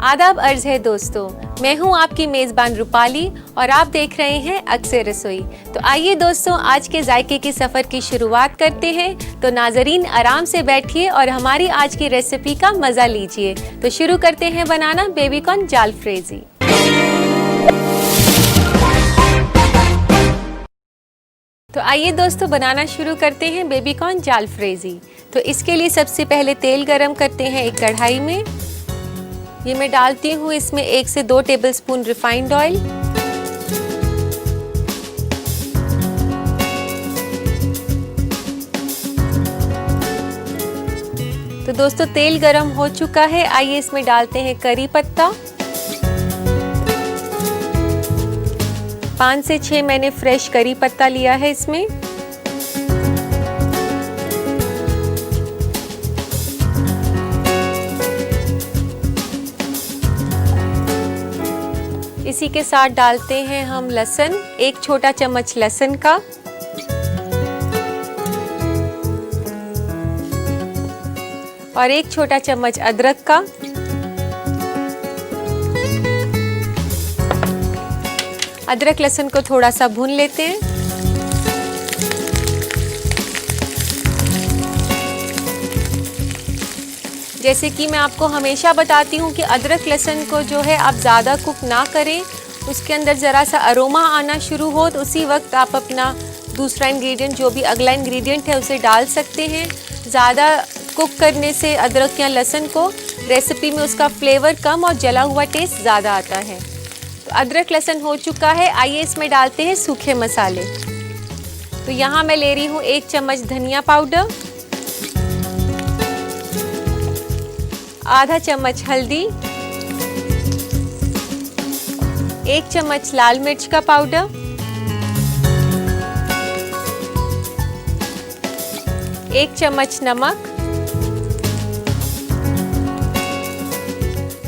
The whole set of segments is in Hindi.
आदाब अर्ज है दोस्तों, मैं हूं आपकी मेज़बान रूपाली और आप देख रहे हैं अक्सर रसोई। तो आइए दोस्तों, आज के जायके के सफ़र की शुरुआत करते हैं। तो नाजरीन आराम से बैठिए और हमारी आज की रेसिपी का मज़ा लीजिए। तो शुरू करते हैं बनाना बेबीकॉर्न जालफ्रेजी। तो आइए दोस्तों, बनाना शुरू करते हैं बेबीकॉर्न जालफ्रेजी। तो इसके लिए सबसे पहले तेल गरम करते हैं एक कढ़ाई में। ये मैं डालती हूँ इसमें 1 से 2 टेबलस्पून रिफाइंड ऑयल। तो दोस्तों तेल गरम हो चुका है, आइए इसमें डालते हैं करी पत्ता। 5 से 6 मैंने फ्रेश करी पत्ता लिया है इसमें। इसी के साथ डालते हैं हम लहसुन, 1 छोटा चम्मच लहसुन का। और 1 छोटा चम्मच अदरक का। अदरक लहसुन को थोड़ा सा भून लेते हैं। जैसे कि मैं आपको हमेशा बताती हूँ कि अदरक लहसुन को जो है आप ज़्यादा कुक ना करें, उसके अंदर ज़रा सा अरोमा आना शुरू हो तो उसी वक्त आप अपना दूसरा इंग्रेडिएंट, जो भी अगला इंग्रेडिएंट है, उसे डाल सकते हैं। ज़्यादा कुक करने से अदरक या लहसुन को रेसिपी में उसका फ्लेवर कम और जला हुआ टेस्ट ज़्यादा आता है। तो अदरक लहसुन हो चुका है, आइए इसमें डालते हैं सूखे मसाले। तो यहाँ मैं ले रही हूँ 1 चम्मच धनिया पाउडर, आधा चम्मच हल्दी, 1 चम्मच लाल मिर्च का पाउडर, 1 चम्मच नमक,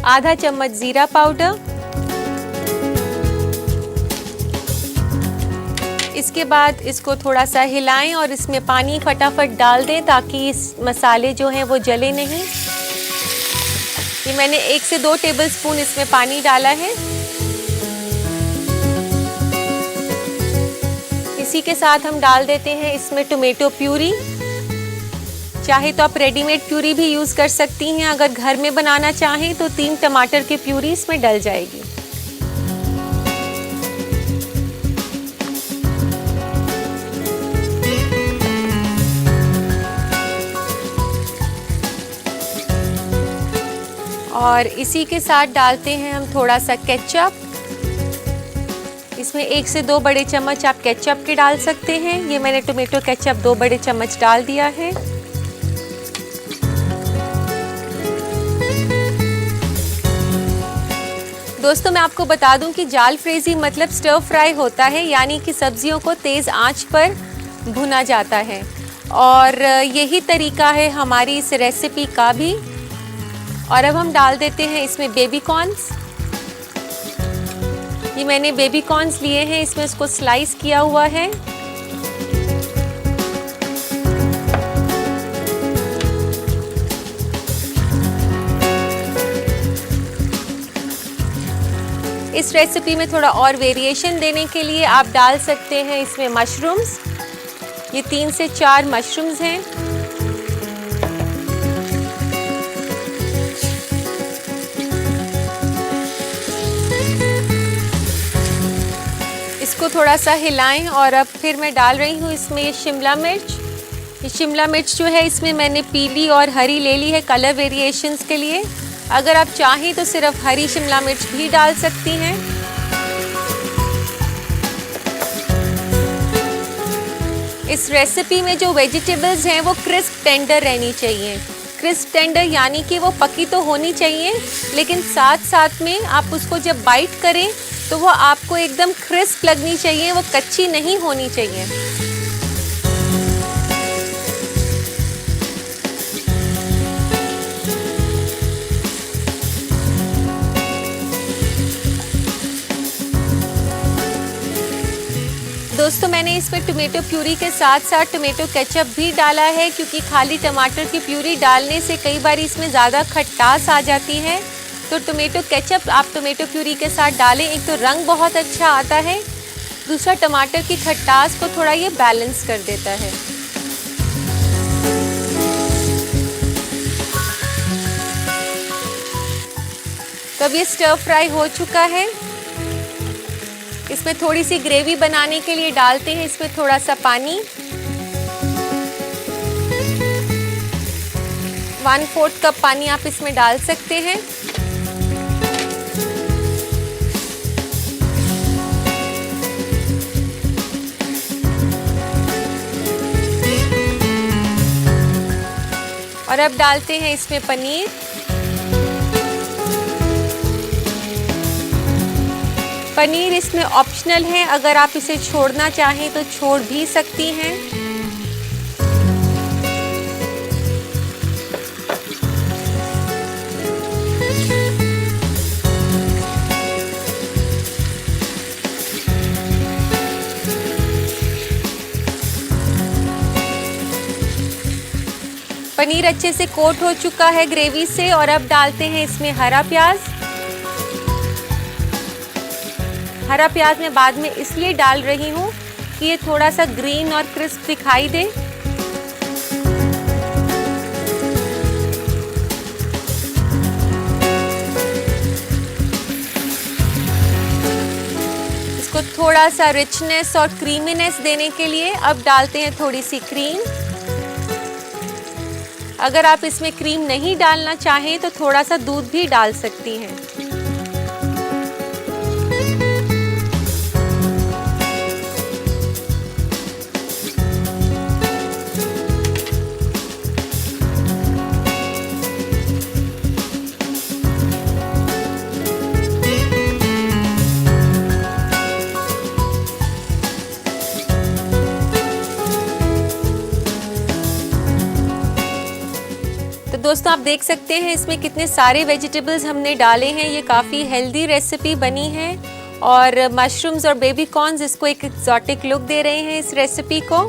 आधा चम्मच जीरा पाउडर। इसके बाद इसको थोड़ा सा हिलाएं और इसमें पानी फटाफट डाल दें ताकि इस मसाले जो हैं वो जले नहीं। ये मैंने 1 से 2 टेबलस्पून इसमें पानी डाला है। इसी के साथ हम डाल देते हैं इसमें टोमेटो प्यूरी। चाहे तो आप रेडीमेड प्यूरी भी यूज़ कर सकती हैं, अगर घर में बनाना चाहें तो 3 टमाटर की प्यूरी इसमें डल जाएगी। और इसी के साथ डालते हैं हम थोड़ा सा केचप। इसमें 1 से 2 बड़े चम्मच आप केचप के डाल सकते हैं। ये मैंने टोमेटो केचप 2 बड़े चम्मच डाल दिया है। दोस्तों मैं आपको बता दूं कि जालफ्रेजी मतलब स्टर फ्राई होता है, यानी कि सब्जियों को तेज़ आंच पर भुना जाता है। और यही तरीका है हमारी इस रेसिपी का भी। और अब हम डाल देते हैं इसमें बेबी कॉर्न्स। ये मैंने बेबी कॉर्न्स लिए हैं, इसमें इसको स्लाइस किया हुआ है। इस रेसिपी में थोड़ा और वेरिएशन देने के लिए आप डाल सकते हैं इसमें मशरूम्स। ये 3 से 4 मशरूम्स हैं। इसको थोड़ा सा हिलाएं और अब फिर मैं डाल रही हूँ इसमें शिमला मिर्च। ये शिमला मिर्च जो है इसमें मैंने पीली और हरी ले ली है कलर वेरिएशंस के लिए। अगर आप चाहें तो सिर्फ हरी शिमला मिर्च भी डाल सकती हैं। इस रेसिपी में जो वेजिटेबल्स हैं वो क्रिस्प टेंडर रहनी चाहिए। क्रिस्प टेंडर यानी कि वो पकी तो होनी चाहिए, लेकिन साथ साथ में आप उसको जब बाइट करें तो वो आपको एकदम क्रिस्प लगनी चाहिए, वो कच्ची नहीं होनी चाहिए। दोस्तों मैंने इसमें टोमेटो प्यूरी के साथ साथ टोमेटो केचप भी डाला है, क्योंकि खाली टमाटर की प्यूरी डालने से कई बार इसमें ज़्यादा खटास आ जाती है। तो टोमेटो केचप आप टोमेटो प्यूरी के साथ डालें, एक तो रंग बहुत अच्छा आता है, दूसरा टमाटर की खटास को थोड़ा ये बैलेंस कर देता है। तो अब ये स्टर फ्राई हो चुका है। इसमें थोड़ी सी ग्रेवी बनाने के लिए डालते हैं इसमें थोड़ा सा पानी, 1/4 कप पानी आप इसमें डाल सकते हैं। और अब डालते हैं इसमें पनीर। पनीर इसमें ऑप्शनल है, अगर आप इसे छोड़ना चाहें तो छोड़ भी सकती हैं। पनीर अच्छे से कोट हो चुका है ग्रेवी से और अब डालते हैं इसमें हरा प्याज। हरा प्याज मैं बाद में इसलिए डाल रही हूँ कि ये थोड़ा सा ग्रीन और क्रिस्प दिखाई दे। इसको थोड़ा सा रिचनेस और क्रीमीनेस देने के लिए अब डालते हैं थोड़ी सी क्रीम। अगर आप इसमें क्रीम नहीं डालना चाहें तो थोड़ा सा दूध भी डाल सकती हैं। तो दोस्तों आप देख सकते हैं इसमें कितने सारे वेजिटेबल्स हमने डाले हैं। ये काफ़ी हेल्दी रेसिपी बनी है और मशरूम्स और बेबी कॉर्न्स इसको एक एक्सोटिक लुक दे रहे हैं इस रेसिपी को।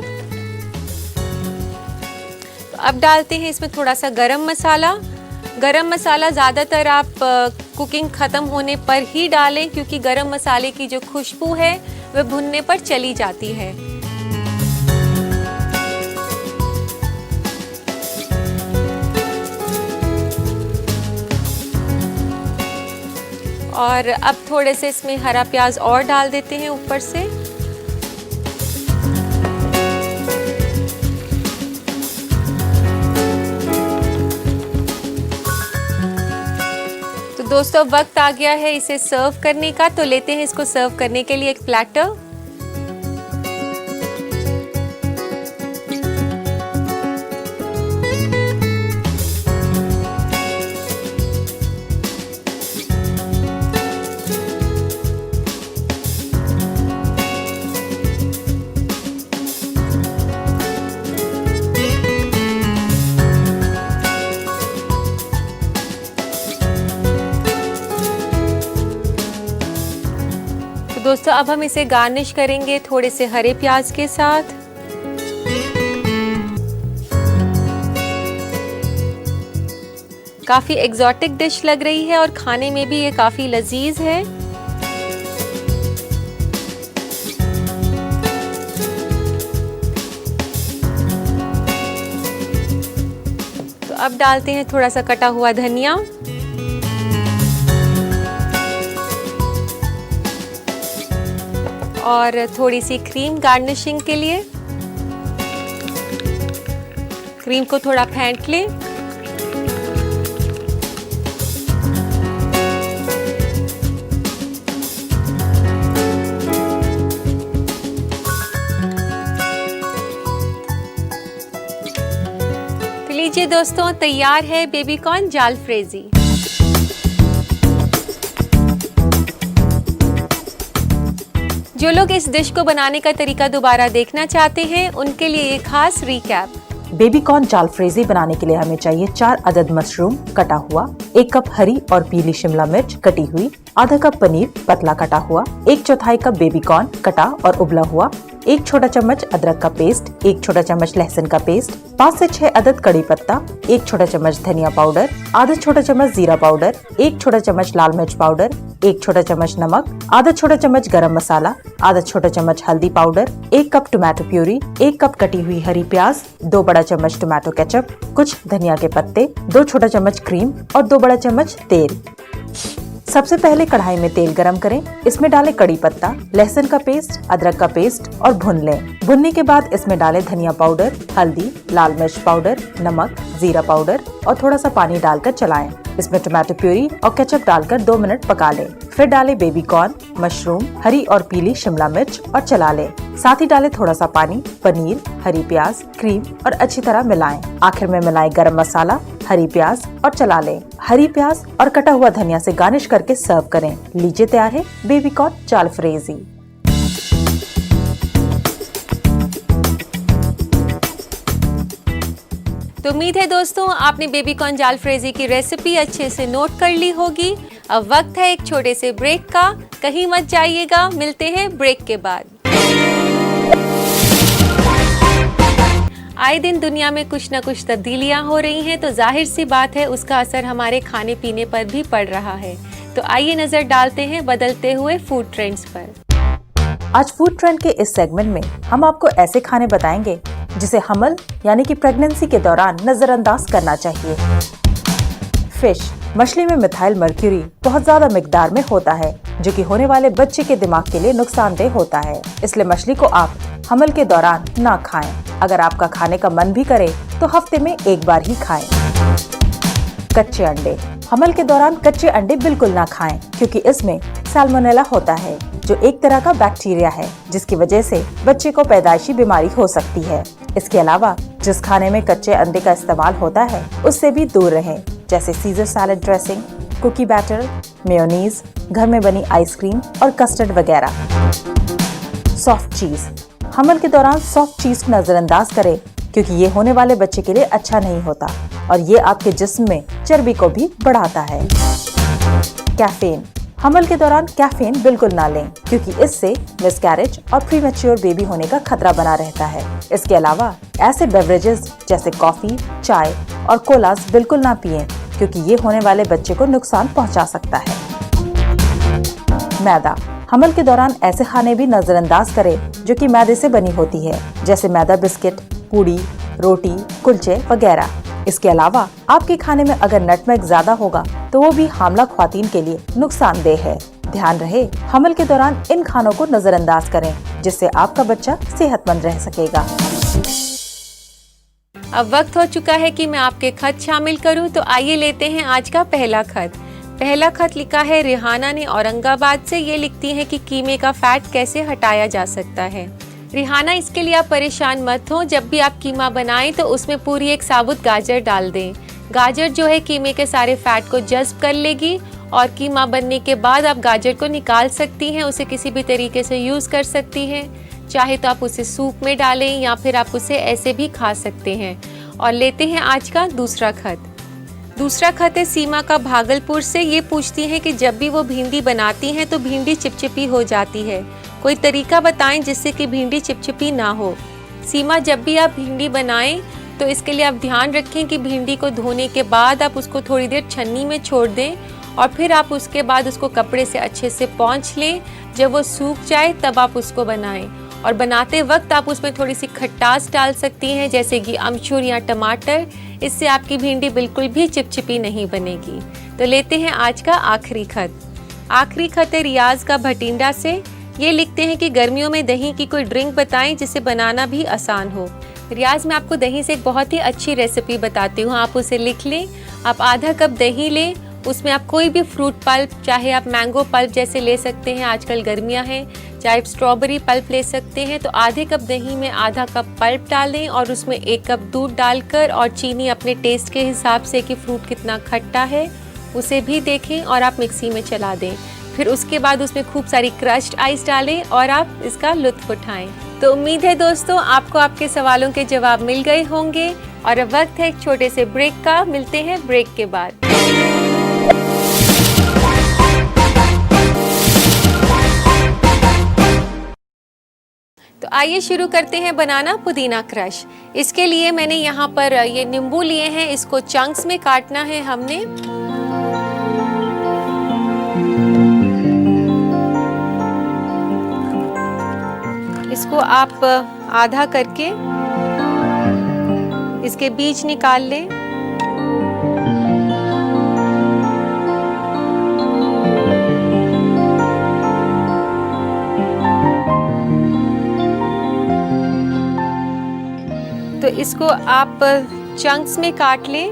तो अब डालते हैं इसमें थोड़ा सा गरम मसाला। गरम मसाला ज़्यादातर आप कुकिंग ख़त्म होने पर ही डालें क्योंकि गरम मसाले की जो खुशबू है वह भुनने पर चली जाती है। और अब थोड़े से इसमें हरा प्याज और डाल देते हैं ऊपर से। तो दोस्तों वक्त आ गया है इसे सर्व करने का, तो लेते हैं इसको सर्व करने के लिए एक प्लेटर। तो दोस्तों अब हम इसे गार्निश करेंगे थोड़े से हरे प्याज के साथ। काफ़ी एग्जॉटिक डिश लग रही है और खाने में भी ये काफ़ी लजीज है। तो अब डालते हैं थोड़ा सा कटा हुआ धनिया और थोड़ी सी क्रीम गार्निशिंग के लिए। क्रीम को थोड़ा फेंट लें। तो लीजिए दोस्तों तैयार है बेबी कॉर्न जालफ्रेजी। जो लोग इस डिश को बनाने का तरीका दोबारा देखना चाहते हैं उनके लिए एक खास रिकैप। बेबी कॉर्न जालफ्रेजी बनाने के लिए हमें चाहिए 4 अदद मशरूम कटा हुआ, 1 कप हरी और पीली शिमला मिर्च कटी हुई, आधा कप पनीर पतला कटा हुआ, 1/4 कप बेबी कॉर्न कटा और उबला हुआ, 1 छोटा चम्मच अदरक का पेस्ट, 1 छोटा चम्मच लहसुन का पेस्ट, 5 से 6 अदद कड़ी पत्ता, 1 छोटा चम्मच धनिया पाउडर, आधा छोटा चम्मच जीरा पाउडर, 1 छोटा चम्मच लाल मिर्च पाउडर, 1 छोटा चम्मच नमक, आधा छोटा चम्मच गरम मसाला, आधा छोटा चम्मच हल्दी powder, 1 cup tomato puree, 1 cup कटी हुई हरी प्याज, 2 बड़ा चम्मच टोमेटो केचप, कुछ धनिया के पत्ते, 2 छोटा चम्मच क्रीम और 2 बड़ा चम्मच तेल। सबसे पहले कढ़ाई में तेल गरम करें, इसमें डालें कड़ी पत्ता, लहसुन का पेस्ट, अदरक का पेस्ट और भून लें। भुनने के बाद इसमें डालें धनिया पाउडर, हल्दी, लाल मिर्च पाउडर, नमक, जीरा पाउडर और थोड़ा सा पानी डालकर चलाएं। इसमें टोमेटो प्यूरी और केचप डालकर 2 मिनट पका लें। फिर डालें बेबी कॉर्न, मशरूम, हरी और पीली शिमला मिर्च और चला लें। साथ ही डालें थोड़ा सा पानी, पनीर, हरी प्याज, क्रीम और अच्छी तरह मिलाएं। आखिर में मिलाएं गरम मसाला, हरी प्याज और चला लें। हरी प्याज और कटा हुआ धनिया से गार्निश करके सर्व करें। लीजिए तैयार है बेबी कॉर्न जालफ्रेजी। तो उम्मीद है दोस्तों आपने बेबी कॉर्न जालफ्रेजी की रेसिपी अच्छे से नोट कर ली होगी। अब वक्त है एक छोटे से ब्रेक का, कहीं मत जाइएगा, मिलते हैं ब्रेक के बाद। आए दिन दुनिया में कुछ न कुछ तब्दीलियां हो रही हैं, तो जाहिर सी बात है उसका असर हमारे खाने पीने पर भी पड़ रहा है। तो आइए नजर डालते हैं बदलते हुए फूड ट्रेंड्स पर। आज फूड ट्रेंड के इस सेगमेंट में हम आपको ऐसे खाने बताएंगे जिसे हमल यानी कि प्रेगनेंसी के दौरान नजरअंदाज करना चाहिए। फिश, मछली में मिथाइल मर्क्यूरी बहुत ज्यादा मिकदार में होता है, जो कि होने वाले बच्चे के दिमाग के लिए नुकसानदेह होता है। इसलिए मछली को आप हमल के दौरान ना खाएं। अगर आपका खाने का मन भी करे तो हफ्ते में 1 बार ही खाएं। कच्चे अंडे, हमल के दौरान कच्चे अंडे बिल्कुल ना खाएं, क्योंकि इसमें सैल्मोनेला होता है, जो एक तरह का बैक्टीरिया है, जिसकी वजह से बच्चे को पैदाइशी बीमारी हो सकती है। इसके अलावा जिस खाने में कच्चे अंडे का इस्तेमाल होता है उससे भी दूर रहें, जैसे Caesar salad dressing, cookie batter, mayonnaise, घर में बनी आइसक्रीम और कस्टर्ड वगैरह। सॉफ्ट चीज, हमल के दौरान सॉफ्ट चीज को नजरअंदाज करें, क्योंकि ये होने वाले बच्चे के लिए अच्छा नहीं होता और ये आपके जिस्म में चर्बी को भी बढ़ाता है। कैफीन, हमल के दौरान कैफीन बिल्कुल ना लें, क्योंकि इससे मिसकैरेज और प्रीमैच्योर बेबी होने का खतरा बना रहता है। इसके अलावा ऐसे बेवरेजेस जैसे कॉफी, चाय और कोलास बिल्कुल ना पिएं, क्योंकि ये होने वाले बच्चे को नुकसान पहुंचा सकता है। मैदा, हमल के दौरान ऐसे खाने भी नजरअंदाज करें जो कि मैदे से बनी होती है, जैसे मैदा बिस्किट, पूड़ी, रोटी, कुलचे वगैरह। इसके अलावा आपके खाने में अगर नटमेग ज्यादा होगा तो वो भी हामला ख्वातीन के लिए नुकसानदेह है। ध्यान रहे हमल के दौरान इन खानों को नजरअंदाज करें, जिससे आपका बच्चा सेहतमंद रह सकेगा। अब वक्त हो चुका है कि मैं आपके खत शामिल करूं, तो आइए लेते हैं आज का पहला खत। पहला खत लिखा है रिहाना ने औरंगाबाद से। ये लिखती हैं कि कीमे का फैट कैसे हटाया जा सकता है। रिहाना, इसके लिए आप परेशान मत हो। जब भी आप कीमा बनाएं तो उसमें पूरी एक साबुत गाजर डाल दें। गाजर जो है कीमे के सारे फैट को जज्ब कर लेगी और कीमा बनने के बाद आप गाजर को निकाल सकती हैं। उसे किसी भी तरीके से यूज़ कर सकती हैं। चाहे तो आप उसे सूप में डालें या फिर आप उसे ऐसे भी खा सकते हैं। और लेते हैं आज का दूसरा खत। दूसरा खत है सीमा का भागलपुर से। ये पूछती हैं कि जब भी वो भिंडी बनाती हैं तो भिंडी चिपचिपी हो जाती है। कोई तरीका बताएं जिससे कि भिंडी चिपचिपी ना हो। सीमा, जब भी आप भिंडी बनाएं तो इसके लिए आप ध्यान रखें कि भिंडी को धोने के बाद आप उसको थोड़ी देर छन्नी में छोड़ दें और फिर आप उसके बाद उसको कपड़े से अच्छे से पोंछ लें। जब वो सूख जाए तब आप उसको बनाएं। और बनाते वक्त आप उसमें थोड़ी सी खटास डाल सकती हैं, जैसे कि अमचूर या टमाटर। इससे आपकी भिंडी बिल्कुल भी चिपचिपी नहीं बनेगी। तो लेते हैं आज का आखिरी खत। आखिरी खत है रियाज का भटिंडा से। ये लिखते हैं कि गर्मियों में दही की कोई ड्रिंक बताएं जिसे बनाना भी आसान हो। रियाज, मैं आपको दही से एक बहुत ही अच्छी रेसिपी बताती हूँ, आप उसे लिख लें। आप आधा कप दही लें, उसमें आप कोई भी फ्रूट पल्प, चाहे आप मैंगो पल्प जैसे ले सकते हैं, आजकल गर्मियाँ हैं, चाहे स्ट्रॉबेरी पल्प ले सकते हैं। तो आधे कप दही में आधा कप पल्प डालें और उसमें 1 कप दूध डालकर और चीनी अपने टेस्ट के हिसाब से कि फ्रूट कितना खट्टा है उसे भी देखें और आप मिक्सी में चला दें। फिर उसके बाद उसमें खूब सारी क्रश्ड आइस डालें और आप इसका लुत्फ उठाएं। तो उम्मीद है दोस्तों आपको आपके सवालों के जवाब मिल गए होंगे। और अब वक्त है एक छोटे से ब्रेक का। मिलते हैं ब्रेक के बाद। तो आइए शुरू करते हैं बनाना पुदीना क्रश। इसके लिए मैंने यहाँ पर ये नींबू लिए हैं, इसको चंक्स में काटना है हमने। इसको आप आधा करके इसके बीज निकाल लें। तो इसको आप चंक्स में काट लें।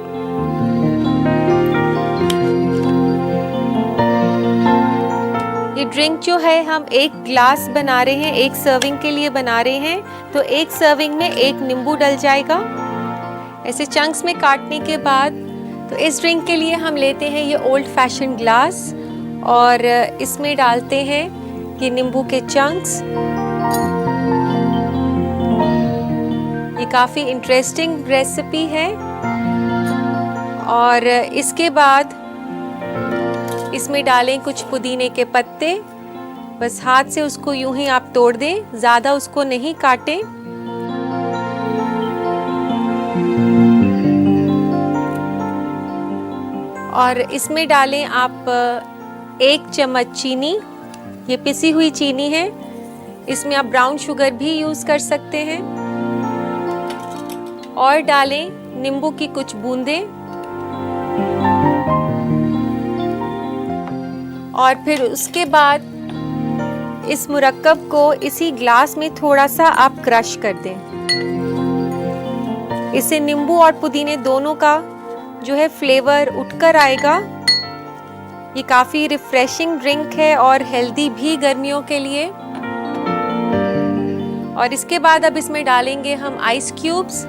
ये ड्रिंक जो है हम एक ग्लास बना रहे हैं, एक सर्विंग के लिए बना रहे हैं, तो एक सर्विंग में एक नींबू डल जाएगा। ऐसे चंक्स में काटने के बाद तो इस ड्रिंक के लिए हम लेते हैं ये ओल्ड फैशन ग्लास और इसमें डालते हैं ये नींबू के चंक्स। ये काफ़ी इंटरेस्टिंग रेसिपी है। और इसके बाद इसमें डालें कुछ पुदीने के पत्ते। बस हाथ से उसको यूं ही आप तोड़ दें, ज़्यादा उसको नहीं काटें। और इसमें डालें आप 1 चम्मच चीनी, ये पिसी हुई चीनी है। इसमें आप ब्राउन शुगर भी यूज़ कर सकते हैं। और डालें नींबू की कुछ बूंदें। और फिर उसके बाद इस मुरक्कब को इसी ग्लास में थोड़ा सा आप क्रश कर दें। इससे नींबू और पुदीने दोनों का जो है फ्लेवर उठकर आएगा। ये काफ़ी रिफ्रेशिंग ड्रिंक है और हेल्दी भी गर्मियों के लिए। और इसके बाद अब इसमें डालेंगे हम आइस क्यूब्स।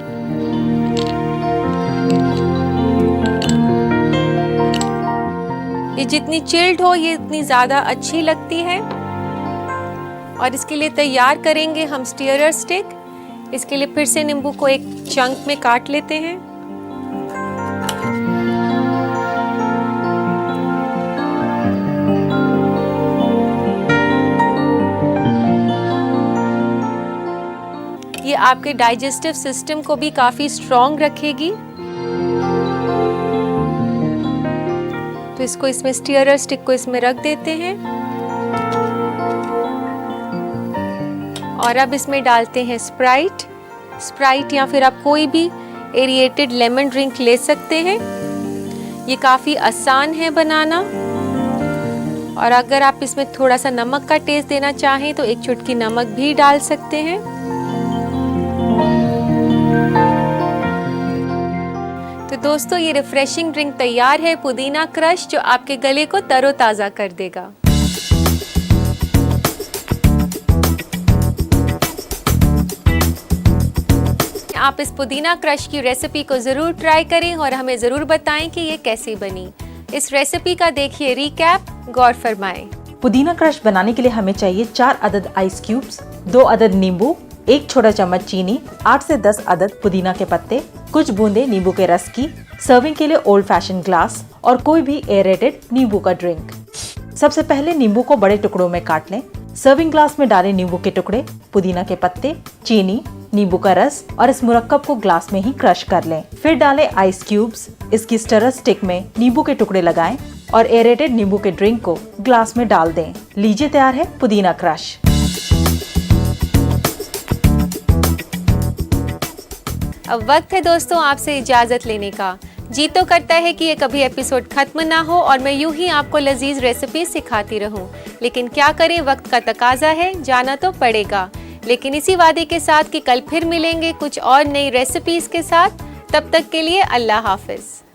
ये जितनी चिल्ड हो ये इतनी ज़्यादा अच्छी लगती है। और इसके लिए तैयार करेंगे हम स्टीयरर स्टिक। इसके लिए फिर से नींबू को एक चंक में काट लेते हैं। ये आपके डाइजेस्टिव सिस्टम को भी काफ़ी स्ट्रॉन्ग रखेगी। तो इसको इसमें स्टीयरर स्टिक को इसमें रख देते हैं। और अब इसमें डालते हैं स्प्राइट या फिर आप कोई भी एरिएटेड लेमन ड्रिंक ले सकते हैं। ये काफ़ी आसान है बनाना। और अगर आप इसमें थोड़ा सा नमक का टेस्ट देना चाहें तो एक चुटकी नमक भी डाल सकते हैं। तो दोस्तों ये रिफ्रेशिंग ड्रिंक तैयार है, पुदीना क्रश, जो आपके गले को तरोताज़ा कर देगा। आप इस पुदीना क्रश की रेसिपी को ज़रूर ट्राई करें और हमें ज़रूर बताएं कि ये कैसी बनी। इस रेसिपी का देखिए रिकैप, गौर फरमाएं। पुदीना क्रश बनाने के लिए हमें चाहिए 4 अदद आइस क्यूब्स, 2 अदद नींबू, 1 छोटा चम्मच चीनी, 8 से 10 अदद पुदीना के पत्ते, कुछ बूंदे नींबू के रस की, सर्विंग के लिए ओल्ड फैशन ग्लास और कोई भी एरेटेड नींबू का ड्रिंक। सबसे पहले नींबू को बड़े टुकड़ों में काट लें। सर्विंग ग्लास में डालें नींबू के टुकड़े, पुदीना के पत्ते, चीनी, नींबू का रस और इस मुरक्कब को ग्लास में ही क्रश कर लें। फिर डालें आइस क्यूब्स। इसकी स्टरर स्टिक में नींबू के टुकड़े लगाएं और एरेटेड नींबू के ड्रिंक को ग्लास में डाल दें। लीजिए तैयार है पुदीना क्रश। अब वक्त है दोस्तों आपसे इजाज़त लेने का। जी तो करता है कि ये कभी एपिसोड खत्म ना हो और मैं यूं ही आपको लजीज रेसिपी सिखाती रहूं, लेकिन क्या करें, वक्त का तकाजा है, जाना तो पड़ेगा। लेकिन इसी वादे के साथ कि कल फिर मिलेंगे कुछ और नई रेसिपीज़ के साथ। तब तक के लिए अल्लाह हाफिज़।